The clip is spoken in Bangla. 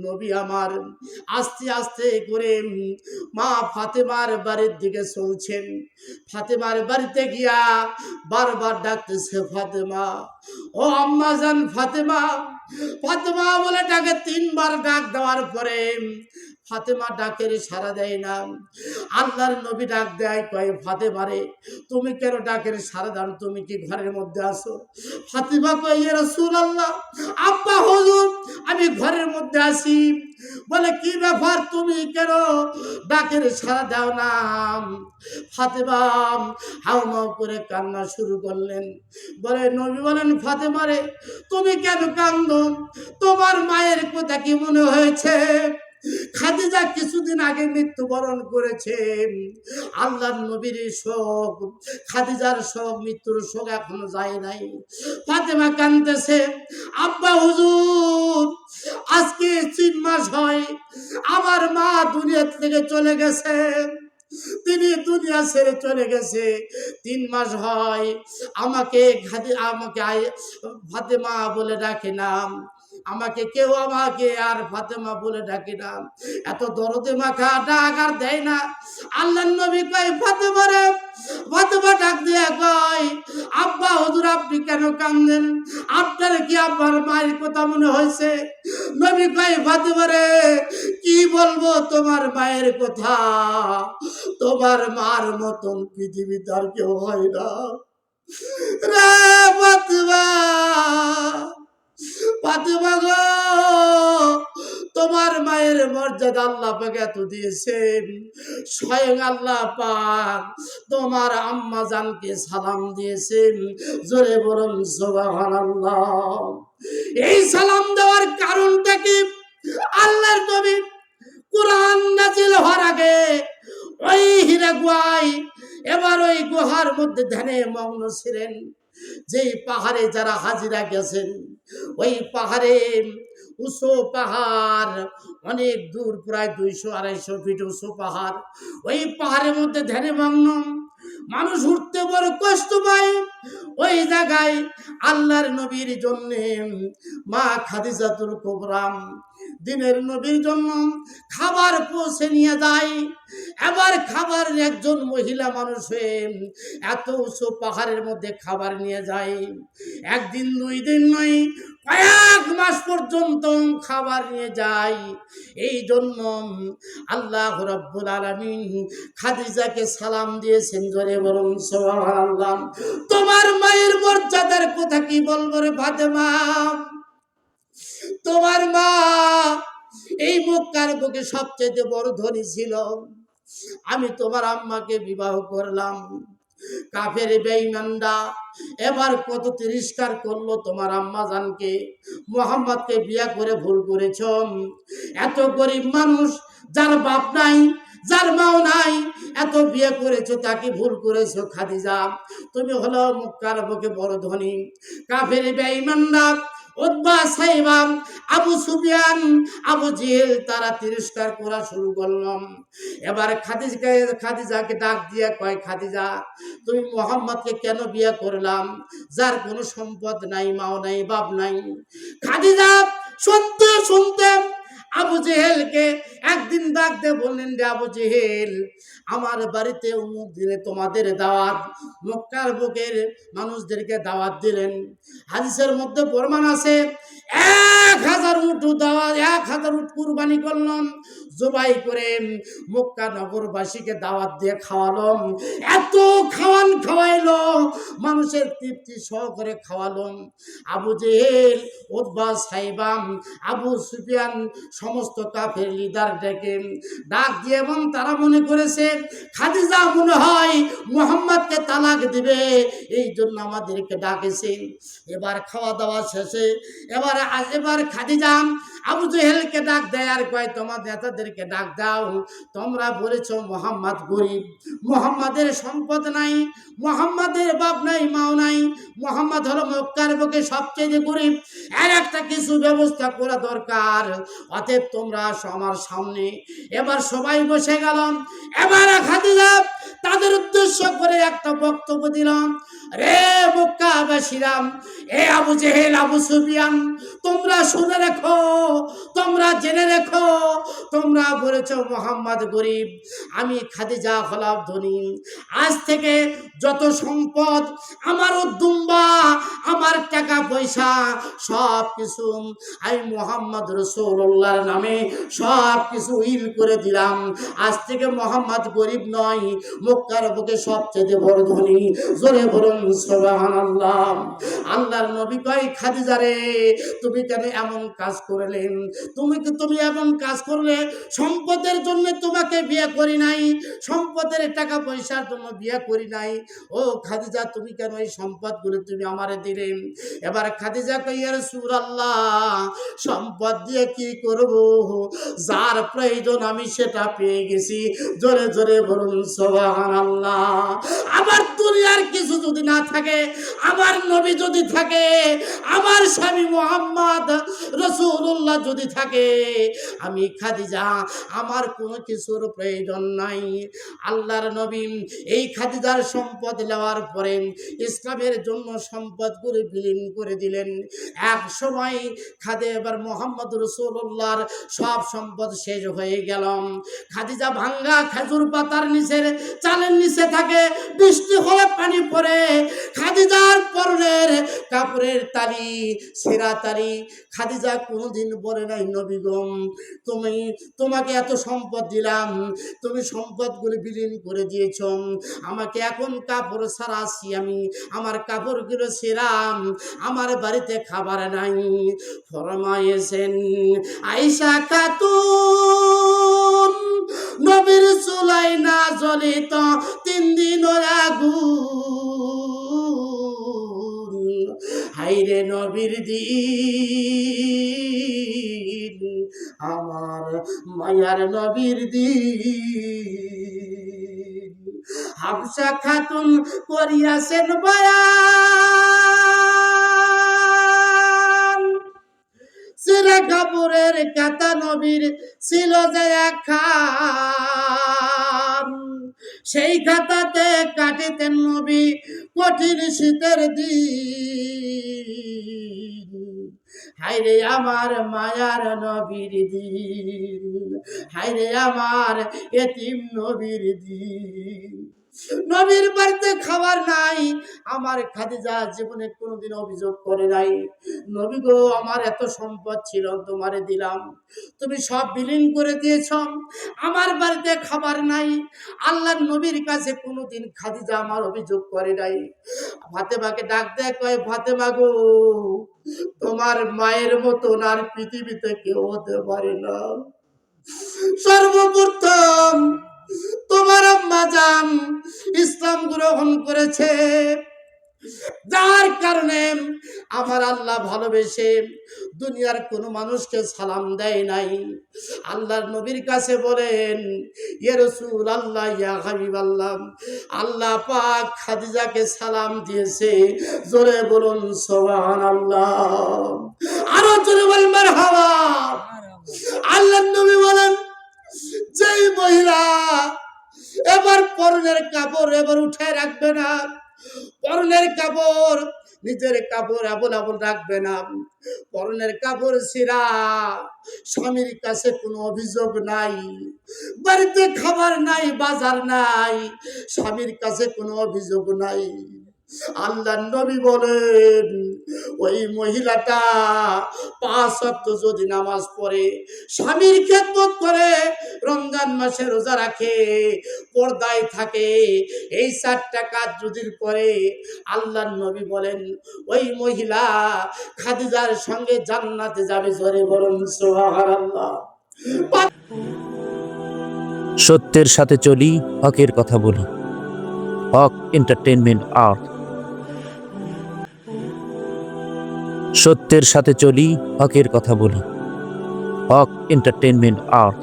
নবী আমার আস্তে আস্তে করে মা ফাতেমার বাড়ির দিকে চলছেন। ফাতেমার বাড়িতে গিয়া বারবার ডাকতেছে, ফাতেমা, ও আম্মা জান ফাতেমা, ফাতেমা বলে ডাকে। তিনবার ডাক দেওয়ার পরে ফাতেমা ডাকের সাড়া দেয় না। আল্লাহর নবী ডাক দেয়, কয় ফাতেমারে তুমি কেন ডাকের সাড়া দাও, তুমি কি ঘরের মধ্যে আসো? ফাতেমা কয়, ইয়া রাসূলুল্লাহ, আব্বা হুজুর আমি ঘরের মধ্যে আসি। বলে কি ব্যাপার, তুমি কেন ডাকের সাড়া দাও না? ফাতেমা হাউমাউ করে কান্না শুরু করলেন। বলে নবী বলেন, ফাতেমারে তুমি কেন কান্দো? তোমার মায়ের কথা কি মনে হয়েছে? খাদিজা কিছুদিন আগে মৃত্যুবরণ করেছে। আল্লাহর নবীর শোক, খাদিজার শোক, মৃত্যুর শোক এখনো যায় নাই। ফাতেমা কাঁদতেছে, আব্বা হুজুর আজকে 3 মাস হয় আমার মা দুনিয়া থেকে চলে গেছে। তিনি দুনিয়া ছেড়ে চলে গেছে। 3 মাস হয় আমাকে ফাতেমা বলে ডাকে না। আমাকে কেউ আমাকে আর ফাতেমা বলে ডাকে না। এত দরদে মাখা ডাক আর দেয় না। আল্লাহর নবী কয়, ফাতেমা রে, ফাতেমা ডাক দিয়ে কয়, আব্বা হুজুর আপনি কেন কাঁদেন? আপনার কি আব্বার মায়ের কথা মনে হয়েছে? নবী কয়, ফাতেমা রে কি বলবো তোমার মায়ের কথা? তোমার মার মতন পৃথিবীতে আর কেউ হয় না রে ফাতেমা। ফাতেমা গো, তোমার মায়ের মর্যাদা আল্লাহ পাক এত দিয়েছেন, স্বয়ং আল্লাহ পাক তোমার আম্মা জানকে সালাম দিয়েছেন। জোরে বলুন সুবহানাল্লাহ। এই সালাম দেওয়ার কারণটা কি? আল্লাহর নবী কুরআন নাযিল হওয়ার আগে ওই হীরা গুহায়, এবার ওই গুহার মধ্যে ধ্যানে মগ্ন ছিলেন। যেই পাহাড়ে যারা হাজিরা গেছেন, ওই পাহাড়ে উঁচু পাহাড়, অনেক দূর, প্রায় 200-250 ফিট উঁচু পাহাড়। ওই পাহাড়ের মধ্যে ধ্যানে মগ্ন মানুষ উঠতে বড় কষ্ট পায়। ওই জায়গায় আল্লাহর নবীর জন্য মা খাদিজাতুল কুবরা দিনের নবীর জন্য খাবার পৌঁছে নিয়ে যায়। এবার খাবার একজন মহিলা মানুষ হয়ে এত উঁচু পাহাড়ের মধ্যে খাবার নিয়ে যায়। একদিন 2 দিন নয়, কয়েক মাস পর্যন্ত খাবার নিয়ে যায়। এই জন্য আল্লাহ রাব্বুল আলামিন খাদিজাকে সালাম দিয়েছেন। জোরে বলুন সুবহানাল্লাহ। তোমার মায়ের মর্যাদার কথা কি বলবো রে ফাতেমা? তোমার মা এই মক্কার বুকে সবচেয়ে বড় ধনী ছিল। আমি তোমার আম্মাকে বিবাহ করলাম, কাফের বেঈমানরা এবার কত তিরস্কার করলো তোমার আম্মা জানকে। মুহাম্মদকে বিয়ে করে ভুল করেছ। এত গরিব মানুষ, যার বাপ নাই, যার মাও নাই, এত বিয়ে করেছো, তাকে ভুল করেছো। খাদিজা তুমি হলো মক্কার বুকে বড় ধনী। কাফের বেঈমানরা উতবা, সাইবা, আবু সুফিয়ান, আবু জেহেল তারা তিরস্কার করা শুরু করলাম। এবার খাদিজাকে ডাক দিয়ে কয়, খাদিজা তুমি মুহাম্মদকে কেন বিয়ে করলাম, যার কোনো সম্পদ নাই, মাও নাই, বাপ নাই? খাদিজা শুনতে শুনতে আবু জেহেলকে একদিন ডাক দিয়ে বললেন, রে আবু জেহেল, আমার বাড়িতে অমুক দিনে তোমাদের দাওয়াত। মক্কার বুকের মানুষদেরকে দাওয়াত দিলেন। হাদিসের মধ্যে প্রমাণ আছে 1000 উট দাওয়াত, 1000 উট কুরবানি করলাম, জবাই করে মক্কা নগরবাসীকে দাওয়াত দিয়ে খাওয়ালাম। এত খাওয়াইলো, মানুষের তৃপ্তি সহকারে খাওয়ালাম। আবু জেহেল, উতবা, সাইবা, আবু সুফিয়ান সমস্ত কাফের লিডার ডাক দিয়ে, এবং তারা মনে করেছে খাদিজা মনে হয় মুহাম্মদকে তালাক দিবে, এই জন্য আমাদেরকে ডাকেছে। এবার খাওয়া দাওয়া শেষে এবার খাদিজা আবু জেহেলকে ডাক দেয় আর কয়, তোমার নেতাদেরকে ডাক দাও, তোমরা বলেছ মুহাম্মদ গরিব, মুহাম্মাদের সম্পদ নাই, মুহাম্মাদের বাপ নাই, মাও নাই, মুহাম্মদ হলো মক্কার বুকে সবচেয়ে গরিব, এর একটা কিছু ব্যবস্থা করা দরকার, অতএব তোমরা আসো আমার সামনে। এবার সবাই বসে গেল। এবার খাদিজা তাদের উদ্দেশ্য করে একটা বক্তব্য দিলাম, রে মক্কাবাসীরা, এ আবু জেহেল, আবু সুফিয়ান, তোমরা শুনে রাখো, তোমরা জেনে রেখো, তোমরা বলেছ মোহাম্মদ গরিব, আমি খাদিজা হলাম ধনী। আজ থেকে যত সম্পদ আমার উদ্দুম্বা, আমার টাকা পয়সা সব কিছু আমি মোহাম্মদ রাসূলুল্লাহর নামে সব কিছু উইল করে দিলাম। আজ থেকে মোহাম্মদ গরিব নয়, মক্কার বুকে সবচেয়ে বড় ধনী। জোরে বলুন সুবহানাল্লাহ। আল্লাহর নবী কয়, খাদিজা রে, তুমি কেন এমন কাজ করলেন? তুমি এমন কাজ করলে, সম্পদের জন্য তোমাকে বিয়ে করি নাই, সম্পদের টাকা পয়সার জন্য বিয়ে করি নাই। ও খাদিজা, তুমি কেন এই সম্পদগুলো তুমি আমারে দিলেন? এবার খাদিজা কই, ইয়া রাসূলুল্লাহ, সম্পদ দিয়ে কি করব? যার প্রয়োজন আমি সেটা পেয়ে গেছি। জোরে জোরে বলুন সুবহানাল্লাহ। আমার দুনিয়ার কিছু যদি না থাকে, আমার নবী যদি থাকে, আমার স্বামী মুহাম্মদ রাসূলুল্লাহ যদি থাকে, আমি খাদিজা আমার কোনো কিছুর প্রয়োজন নাই। আল্লাহর নবী এই খাদিজার সম্পদ নেওয়ার পরে ইসলামের জন্য সম্পদগুলো বিলীন করে দিলেন। এক সময় এবার মুহাম্মদ রাসূলুল্লাহর সব সম্পদ শেষ হয়ে গেল। খাদিজা ভাঙ্গা খেজুর পাতার নিচে, চালের নিচে থাকে, বৃষ্টি হলে পানি পড়ে। খাদিজার পরনের কাপড়ের তালি, ছেঁড়া তালি। খাদিজা কোনোদিন বলে নাই, নবী গো, তোমাকে এত সম্পদ দিলাম, তুমি সম্পদগুলো বিলীন করে দিয়েছ, আমাকে এখন কাপড় ছাড়া আছি আমি, আমার কাপড়গুলো ছেঁড়াম, আমার বাড়িতে খাবার নাই। ফরমায়েছেন আয়েশা খাতুন, নবীর চুলাই না জ্বলিত 3 দিনের আগুন। হাইরে নবীর দিন, আমার মায়ার নবীর দিন। হাফসা খাতুন করিয়াছেন বয়ান, ছেঁড়া কাপড়ের কাতা নবীর ছিল যে একখান, সেই খাতাতে কাটিতেন নবী কঠিন শীতের দিন। হায়রে আমার মায়ার নবীর দিন, হায়রে আমার এতিম নবীর দিন। নবীর বাড়িতে খাবার নাই, আমার খাদিজা জীবনে কোনোদিন অভিযোগ করে নাই, নবী গো, আমার এত সম্পদ ছিল, তোমারে দিলাম, তুমি সব বিলীন করে দিয়েছ, আমার বাড়িতে খাবার নাই। আল্লাহর নবীর কাছে কোনোদিন খাদিজা আমার অভিযোগ করে নাই। ফাতেমাকে ডাক দেয়, কয়, ফাতেমা গো, তোমার মায়ের মতন আর পৃথিবীতে কেউ হতে পারে না। সর্বপ্রথম তোমার আম্মা জান ইসলাম গ্রহণ করেছে, যার কারণে আমার আল্লাহ ভালোবেসে দুনিয়ার কোনো মানুষকে সালাম দেয় নাই। আল্লাহর নবীর কাছে বলেন, ইয়া রাসূলুল্লাহ, ইয়া হাবিবাল্লাহ, আল্লাহ পাক খাদিজাকে সালাম দিয়েছে। জোরে বলুন সুবহানাল্লাহ, আরো জোরে বলুন মারহাবা। আল্লাহর নবী বলেন, যেই মহিলা এবার পরনের কাপড় এবার উঠে রাখবে না, পরনের কাপড়, নিজের কাপড় আবল আবল রাখবে না, পরনের কাপড় ছিঁড়া, স্বামীর কাছে কোনো অভিযোগ নাই, বাড়িতে খাবার নাই, বাজার নাই, স্বামীর কাছে কোনো অভিযোগ নাই। আল্লাহর নবী বলেন, ওই মহিলাটা 5 ওয়াক্ত যদি নামাজ পড়ে, স্বামীর খেদমত করে, রমজান মাসে রোজা রাখে, পর্দায় থাকে, এই 4টা কাজ যদি করে, আল্লাহর নবী বলেন ওই মহিলা খাদিজার সঙ্গে জান্নাতে যাবে। জোরে বলুন সুবহানাল্লাহ। সত্যের সাথে চলি, হকের কথা বলি। হক এন্টারটেইনমেন্ট আর্ট। সত্যের সাথে চলি, হকের কথা বলি। হক এন্টারটেইনমেন্ট আর্ট।